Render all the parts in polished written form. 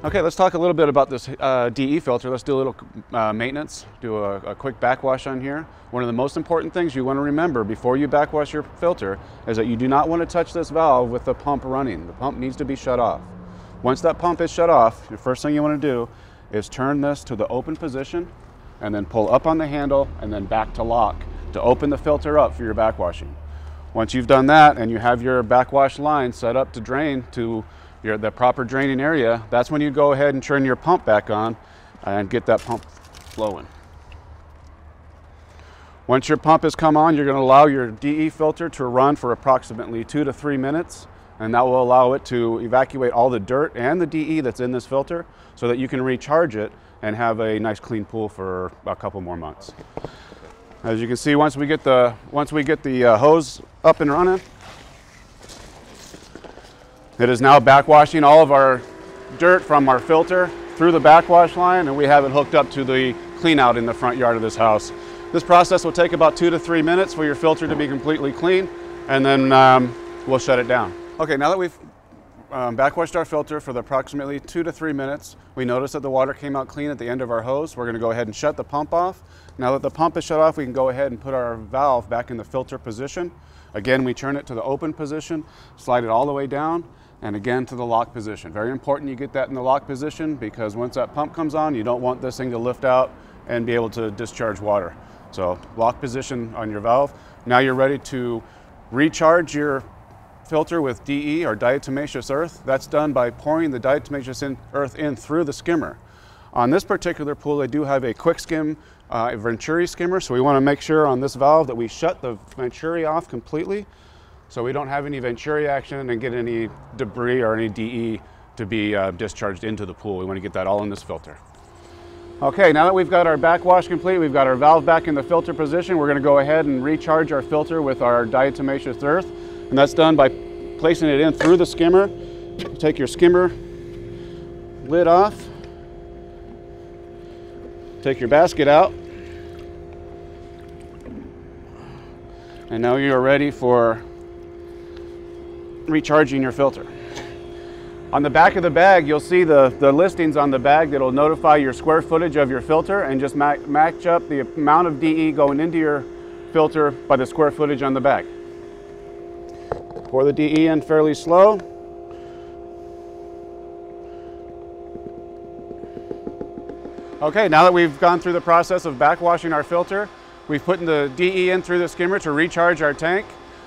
Okay, let's talk a little bit about this DE filter. Let's do a little maintenance, do a quick backwash on here. One of the most important things you want to remember before you backwash your filter is that you do not want to touch this valve with the pump running. The pump needs to be shut off. Once that pump is shut off, the first thing you want to do is turn this to the open position and then pull up on the handle and then back to lock to open the filter up for your backwashing. Once you've done that and you have your backwash line set up to drain to the proper draining area, that's when you go ahead and turn your pump back on and get that pump flowing. Once your pump has come on, you're going to allow your DE filter to run for approximately 2 to 3 minutes, and that will allow it to evacuate all the dirt and the DE that's in this filter so that you can recharge it and have a nice clean pool for a couple more months. As you can see, once we get the hose up and running, it is now backwashing all of our dirt from our filter through the backwash line, and we have it hooked up to the clean out in the front yard of this house. This process will take about 2 to 3 minutes for your filter to be completely clean, and then we'll shut it down. Okay, now that we've backwashed our filter for approximately 2 to 3 minutes, we notice that the water came out clean at the end of our hose. We're going to go ahead and shut the pump off. Now that the pump is shut off, we can go ahead and put our valve back in the filter position. Again, we turn it to the open position, slide it all the way down, and again to the lock position. Very important you get that in the lock position, because once that pump comes on, you don't want this thing to lift out and be able to discharge water. So lock position on your valve. Now you're ready to recharge your filter with DE or diatomaceous earth. That's done by pouring the diatomaceous earth in through the skimmer. On this particular pool, they do have a quick skim Venturi skimmer, so we want to make sure on this valve that we shut the Venturi off completely so we don't have any Venturi action and get any debris or any DE to be discharged into the pool. We want to get that all in this filter. Okay, now that we've got our backwash complete, we've got our valve back in the filter position, we're going to go ahead and recharge our filter with our diatomaceous earth, and that's done by placing it in through the skimmer. Take your skimmer lid off, take your basket out, and now you are ready for recharging your filter. On the back of the bag, you'll see the listings on the bag that'll notify your square footage of your filter, and just match up the amount of DE going into your filter by the square footage on the bag. Pour the DE in fairly slow. Okay, now that we've gone through the process of backwashing our filter, we've put the DE in through the skimmer to recharge our tank.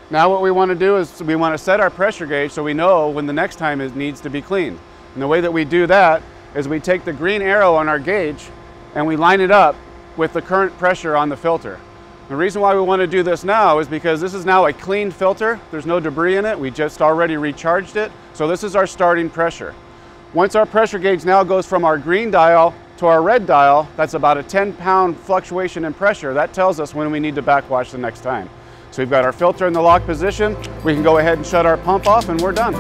Now what we want to do is we want to set our pressure gauge so we know when the next time it needs to be cleaned. And the way that we do that is we take the green arrow on our gauge and we line it up with the current pressure on the filter. The reason why we want to do this now is because this is now a clean filter. There's no debris in it. We just already recharged it. So this is our starting pressure. Once our pressure gauge now goes from our green dial to our red dial, that's about a 10-pound fluctuation in pressure. That tells us when we need to backwash the next time. So we've got our filter in the lock position. We can go ahead and shut our pump off and we're done.